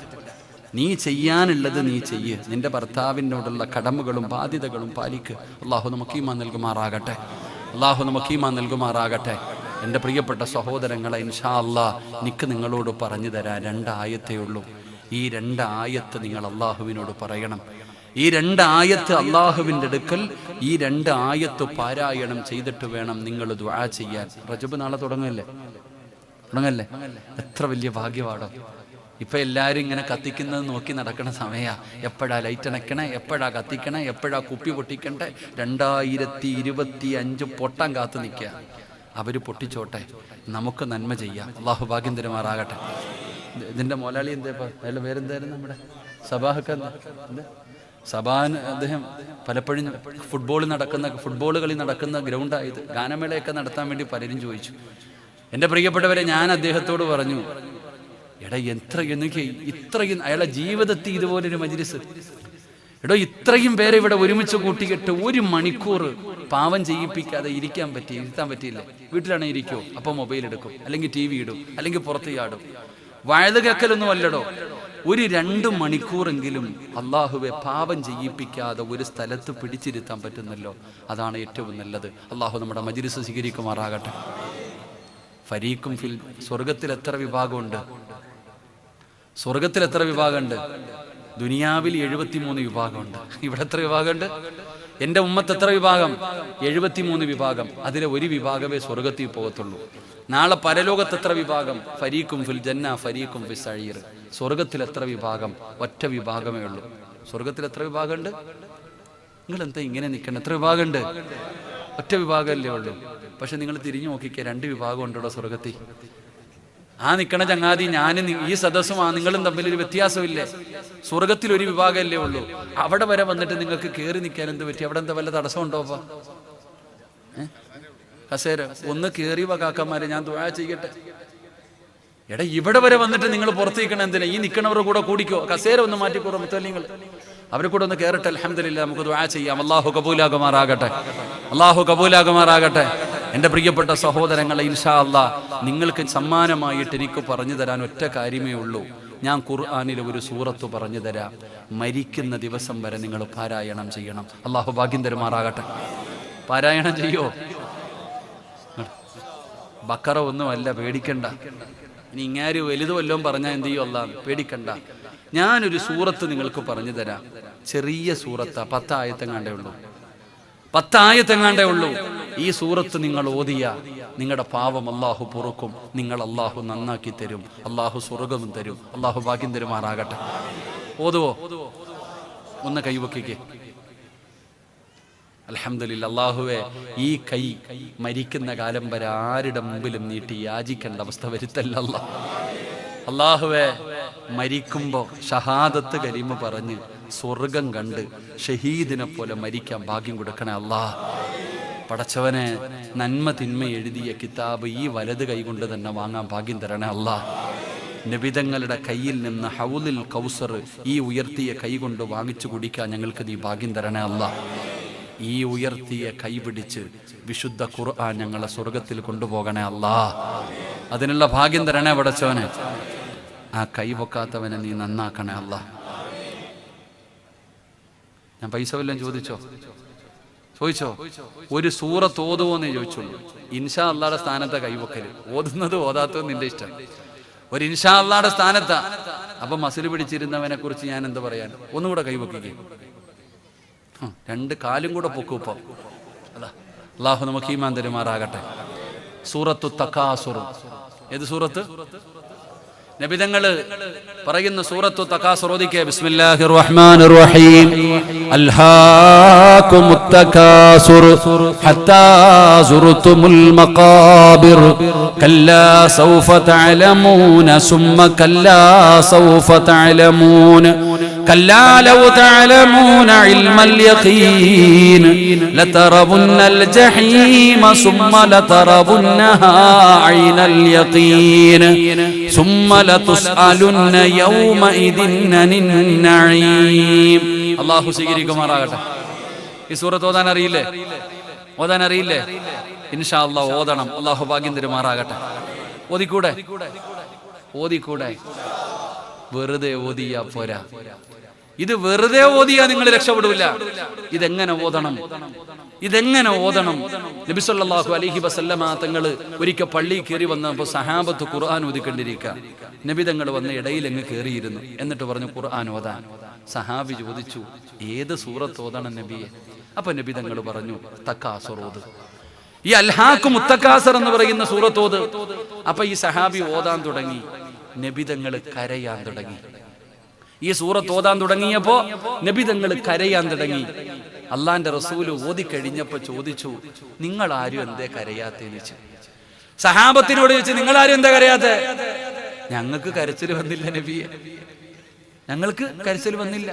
നീ ചെയ്യാനുള്ളത് നീ ചെയ്യ്. നിന്റെ ഭർത്താവിനോടുള്ള കടമകളും ബാധ്യതകളും പാലിക്ക്. അള്ളാഹു നമുക്ക് ഈമാൻ നൽകുമാറാകട്ടെ. അള്ളാഹു നമുക്ക് ഈമാൻ നൽകുമാറാകട്ടെ. എൻ്റെ പ്രിയപ്പെട്ട സഹോദരങ്ങളെ, ഇൻഷാ അല്ലാഹ് എനിക്ക് നിങ്ങളോട് പറഞ്ഞു തരാൻ 2 ആയത്തേ ഉള്ളൂ. ഈ 2 ആയത്ത് നിങ്ങൾ അള്ളാഹുവിനോട് പറയണം. ഈ 2 ആയത്ത് അള്ളാഹുവിൻ്റെ അടുക്കൽ ഈ 2 ആയത്ത് പാരായണം ചെയ്തിട്ട് വേണം നിങ്ങൾ ദുആ ചെയ്യാൻ. റജബ് നാളെ തുടങ്ങല്ലേ? എത്ര വലിയ ഭാഗ്യവാടോ. ഇപ്പൊ എല്ലാരും ഇങ്ങനെ കത്തിക്കുന്നത് നോക്കി നടക്കുന്ന സമയാ. എപ്പോഴാ ലൈറ്റ് അണയ്ക്കണേ, എപ്പോഴാ കത്തിക്കണേ, എപ്പോഴാ കുപ്പി പൊട്ടിക്കണ്ടേ. 2025 പൊട്ടാൻ കാത്തു നിൽക്കുക. അവര് പൊട്ടിച്ചോട്ടെ, നമുക്ക് നന്മ ചെയ്യാം. അള്ളാഹു ഭാഗ്യം തരുമാറാകട്ടെ. ഇതിന്റെ മോലാളി എന്താ അയാളുടെ പേരെന്തായിരുന്നു? നമ്മുടെ സബാഹൊക്കെ എന്താ സബാൻ. അദ്ദേഹം പലപ്പോഴും ഫുട്ബോൾ കളി നടക്കുന്ന ഗ്രൗണ്ടായത്. ഗാനമേളയൊക്കെ നടത്താൻ വേണ്ടി പലരും ചോദിച്ചു. എൻ്റെ പ്രിയപ്പെട്ടവരെ, ഞാൻ അദ്ദേഹത്തോട് പറഞ്ഞു, എടാ ഇത്രയും അയാളുടെ ജീവിതത്തിൽ ഇതുപോലൊരു മജ്‌ലിസ്, ഇത്രയും പേരെ ഇവിടെ ഒരുമിച്ച് കൂട്ടിയിട്ട് 1 മണിക്കൂർ പാവം ചെയ്യിപ്പിക്കാതെ ഇരുത്താൻ പറ്റിയില്ല. വീട്ടിലാണെങ്കിൽ ഇരിക്കുമോ? അപ്പം മൊബൈൽ എടുക്കും, അല്ലെങ്കിൽ TV ഇടും, അല്ലെങ്കിൽ പുറത്ത് ചാടും. വഴുത് കേക്കലൊന്നും അല്ലടോ. ഒരു 2 മണിക്കൂറെങ്കിലും അള്ളാഹുവെ പാപം ചെയ്യിപ്പിക്കാതെ ഒരു സ്ഥലത്ത് പിടിച്ചിരുത്താൻ പറ്റുന്നല്ലോ, അതാണ് ഏറ്റവും നല്ലത്. അള്ളാഹു നമ്മുടെ മജ്‌ലിസ് സ്വീകരിക്കുമാറാകട്ടെ. ഫരീഖും ഫിൽ, സ്വർഗത്തിൽ എത്ര വിഭാഗമുണ്ട്? ദുനിയാവിൽ 73 വിഭാഗമുണ്ട്. ഇവിടെ എത്ര വിഭാഗമുണ്ട്? എൻ്റെ ഉമ്മത്ത് എത്ര വിഭാഗം? 73 വിഭാഗം. അതിലെ 1 വിഭാഗമേ സ്വർഗത്തിൽ പോകത്തുള്ളൂ. നാളെ പരലോകത്ത് എത്ര വിഭാഗം? ഫരീഖും ഫിൽ ജന്ന ഫരീഖും ഫിസ് സഈർ. സ്വർഗത്തിൽ എത്ര വിഭാഗം? ഒറ്റ വിഭാഗമേ ഉള്ളൂ. സ്വർഗത്തിൽ എത്ര വിഭാഗമുണ്ട്? നിങ്ങൾ എന്താ ഇങ്ങനെ നിൽക്കണം? എത്ര വിഭാഗമുണ്ട്? ഒറ്റ വിഭാഗമല്ലേ ഉള്ളൂ. പക്ഷെ നിങ്ങൾ തിരിഞ്ഞു നോക്കിക്കേ, 2 വിഭാഗം ഉണ്ടോ സ്വർഗത്തിൽ? ആ നിൽക്കണ ചങ്ങാതി, ഞാനും ഈ സദസ്സും നിങ്ങളും തമ്മിലൊരു വ്യത്യാസമില്ലേ? സ്വർഗത്തിൽ 1 വിഭാഗമല്ലേ ഉള്ളൂ. അവിടെ വരെ വന്നിട്ട് നിങ്ങൾക്ക് കയറി നിൽക്കാൻ എന്ത് പറ്റി? അവിടെ എന്താ വല്ല തടസ്സമുണ്ടോ? കസേര ഒന്ന് കയറി കാക്കന്മാരെ, ഞാൻ ദുആ ചെയ്യട്ടെ. എടാ, ഇവിടെ വരെ വന്നിട്ട് നിങ്ങൾ പുറത്ത് നിൽക്കണം എന്തിനാ? ഈ നിൽക്കണവരുടെ കൂടെ കൂടിക്കോ. കസേര ഒന്ന് മാറ്റിക്കോറോ മുത്തല്ലിങ്ങൾ, അവരെ കൂടെ ഒന്ന് കയറട്ടെ. അൽഹംദുലില്ലാ, നമുക്ക് ദുആ ചെയ്യാം. അല്ലാഹു കബൂലാകുമാറാകട്ടെ. എൻ്റെ പ്രിയപ്പെട്ട സഹോദരങ്ങളെ, ഇൻഷാ അല്ലാഹ് നിങ്ങൾക്ക് സമ്മാനമായിട്ട് എനിക്ക് പറഞ്ഞു തരാൻ ഒറ്റ കാര്യമേ ഉള്ളൂ. ഞാൻ ഖുർആനിലെ ഒരു സൂറത്ത് പറഞ്ഞു തരാം. മരിക്കുന്ന ദിവസം വരെ നിങ്ങൾ പാരായണം ചെയ്യണം. അല്ലാഹു ഭാഗ്യം തരുമാറാകട്ടെ. പാരായണം ചെയ്യോ? ബക്കറ ഒന്നുമല്ല, പേടിക്കണ്ട. ഇനി ഇങ്ങാര് വലുത് വല്ലതും പറഞ്ഞാൽ എന്ത് ചെയ്യും? അല്ലാഹ് പേടിക്കണ്ട. ഞാനൊരു സൂറത്ത് നിങ്ങൾക്ക് പറഞ്ഞു തരാം. ചെറിയ സൂറത്താ, 10 ആയത്തെങ്ങാണ്ടേ ഉള്ളൂ. ഈ സൂറത്ത് നിങ്ങൾ ഓതിയ നിങ്ങളുടെ പാവം അല്ലാഹു പൊറുക്കും. നിങ്ങൾ അല്ലാഹു നന്നാക്കി തരും. അല്ലാഹു സ്വർഗ്ഗവും തരും. അല്ലാഹു ഭാഗ്യം തരുമാറാകട്ടെ. ഓതുവോ? ഒന്ന് കൈവക്കിക്കേ. അൽഹംദുലില്ലാ. അല്ലാഹുവേ, ഈ കൈ മരിക്കുന്ന കാലം വരെ ആരുടെ മുമ്പിലും നീട്ടി യാചിക്കേണ്ട അവസ്ഥ വരുത്തല്ല അല്ലാഹുവേ. മരിക്കുമ്പോ ഷഹാദത്ത് കലിമ പറഞ്ഞ് സ്വർഗം കണ്ട് ഷഹീദിനെ പോലെ മരിക്കാൻ ഭാഗ്യം കൊടുക്കണേ അല്ലാഹ്. പടച്ചവനെ, നന്മ തിന്മ എഴുതിയ കിതാബ് ഈ വലത് കൈകൊണ്ട് തന്നെ വാങ്ങാൻ ഭാഗ്യം തരണേ അല്ലാഹ്. നബിതങ്ങളുടെ കയ്യിൽ നിന്ന് ഹൗലുൽ കൗസർ ഈ ഉയർത്തിയ കൈ കൊണ്ട് വാങ്ങിച്ചു കുടിക്കാൻ ഞങ്ങൾക്ക് നീ ഭാഗ്യം തരണേ അല്ലാഹ്. ഈ ഉയർത്തിയ കൈ പിടിച്ച് വിശുദ്ധ ഖുർആൻ ഞങ്ങളെ സ്വർഗത്തിൽ കൊണ്ടുപോകണേ അല്ലാഹ്. അതിനുള്ള ഭാഗ്യം തരണേ പടച്ചവനെ. ആ കൈ പൊക്കാത്തവനെ നീ നന്നാക്കണേ അല്ലാഹ്. ഞാൻ പൈസ വല്ലതും ചോദിച്ചോ? ഒരു സൂറത്ത് ഓതുവോന്നേ ചോദിച്ചുള്ളൂ. ഇൻഷാ അല്ലാഹുടെ സ്ഥാനത്തെ കൈവക്കല്. ഓതുന്നത് ഓതാത്തത് നിന്റെ ഇഷ്ടം. ഒരു ഇൻഷാ അല്ലാഹുടെ സ്ഥാനത്താ. അപ്പൊ മസിൽ പിടിച്ചിരുന്നവനെ കുറിച്ച് ഞാൻ എന്താ പറയാൻ? ഒന്നുകൂടെ കൈവക്കുകയും 2 കാലും കൂടെ പൊക്കൂപ്പം. അതാ, അല്ലാഹു നമുക്ക് ഈമാൻ തരുമാറാകട്ടെ. സൂറത്തു തകാസുർ. ഏത് സൂറത്ത്? നബിതങ്ങള് പറയുന്ന സൂറത്തു തകാസുർ ഓദിക്കേ. ബിസ്മില്ലാഹിർ റഹ്മാനിർ റഹീം. അൽഹാകുമുത് തകാസുർ ഹത്താ സുർതുമുൽ മഖാബിർ കല്ലാ സൗഫ തഅലമൂന സുമ്മ കല്ലാ സൗഫ തഅലമൂന കല്ലാ ലൗ തഅലമൂന ഇൽമൽ യഖീൻ ലതറവുന്നൽ ജഹീമ സുമ്മ ലതറവുന്നഹാ ഐനൽ യഖീൻ സുമ്മ ലതുസ്അലുന്ന യൗമഇദിൻ അനിൻ നഈം. അല്ലാഹു സ്വീകരിക്കുമാറാകട്ടെ. ഈ സൂറത്ത് ഓതാൻ അറിയില്ലേ? ഇൻഷാ അല്ലാഹ് ഓതണം. അല്ലാഹു ഭാഗ്യം തരുമാറാകട്ടെ. ഓതിക്കൂടെ? വെറുതെ ഓതിയാ പോരാ. ഇത് വെറുതെ ഓതിയാ നിങ്ങൾ രക്ഷപ്പെടില്ല. ഇതെങ്ങനെ ഓതണം? നബി സല്ലല്ലാഹു അലൈഹി വസല്ലമ തങ്ങൾ ഒരിക്കൽ പള്ളിയിൽ കയറി വന്നപ്പോൾ സഹാബത്ത് ഖുർആൻ ഓതിക്കൊണ്ടിരിക്കുക. നബി തങ്ങൾ വന്ന് ഇടയിലെങ്ങ് കയറിയിരുന്നു. എന്നിട്ട് പറഞ്ഞു ഖുർആൻ ഓതാൻ. സഹാബി ചോദിച്ചു, ഏത് സൂറത്ത് ഓതണം നബിയെ? അപ്പൊ നബി തങ്ങൾ പറഞ്ഞു, തക്കാസുർ ഓത്. ഈ അൽഹാഖു മുത്തക്കാസർ എന്ന് പറയുന്ന സൂറത്ത് ഓത്. അപ്പൊ ഈ സഹാബി ഓതാൻ തുടങ്ങി. നബി തങ്ങൾ കരയാൻ തുടങ്ങി. ഈ സൂറത്ത് ഓതാൻ തുടങ്ങിയപ്പോ നബി തങ്ങൾ കരയാൻ തുടങ്ങി. അള്ളാന്റെ റസൂല് ഓതി കഴിഞ്ഞപ്പോ ചോദിച്ചു, നിങ്ങൾ ആരും എന്തേ കരയാത്തേന്ന് വെച്ചു. സഹാബത്തിനോട് ചോദിച്ചു, നിങ്ങൾ ആരും എന്താ കരയാത്തെ? ഞങ്ങൾക്ക് കരച്ചിൽ വന്നില്ല നബിയെ, ഞങ്ങൾക്ക് കരച്ചിൽ വന്നില്ല.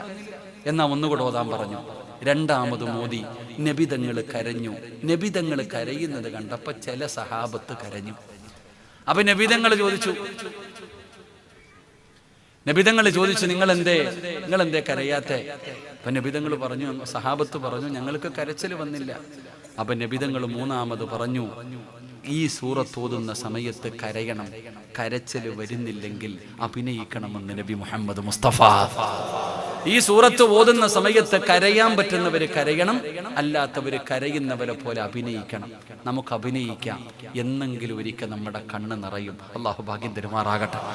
എന്നാ ഒന്നുകൂടെ ഓതാൻ പറഞ്ഞു. രണ്ടാമത് മോദി. നബി തങ്ങൾ കരഞ്ഞു. നബി തങ്ങൾ കരയുന്നത് കണ്ടപ്പോ ചില സഹാബത്ത് കരഞ്ഞു. അപ്പൊ നബി തങ്ങൾ ചോദിച്ചു, നിങ്ങൾ എന്തേ കരയാത്തെ? അപ്പൊ നബി തങ്ങൾ പറഞ്ഞു, സഹാബത്ത് പറഞ്ഞു, ഞങ്ങൾക്ക് കരച്ചിൽ വന്നില്ല. അപ്പൊ നബി തങ്ങൾ മൂന്നാമത് പറഞ്ഞു, ഈ സൂറത്ത് ഓതുന്ന സമയത്ത് കരയണം, കരച്ചിൽ വരുന്നില്ലെങ്കിൽ അഭിനയിക്കണമെന്ന് നബി മുഹമ്മദ് മുസ്തഫ. ഈ സൂറത്ത് ഓതുന്ന സമയത്ത് കരയാൻ പറ്റുന്നവര് കരയണം, അല്ലാത്തവര് കരയുന്നവരെ പോലെ അഭിനയിക്കണം. നമുക്ക് അഭിനയിക്കാം, എന്നെങ്കിലും ഒരിക്കൽ നമ്മുടെ കണ്ണ് നിറയും. അള്ളാഹു ഭാഗ്യം തരുമാറാകട്ടെ.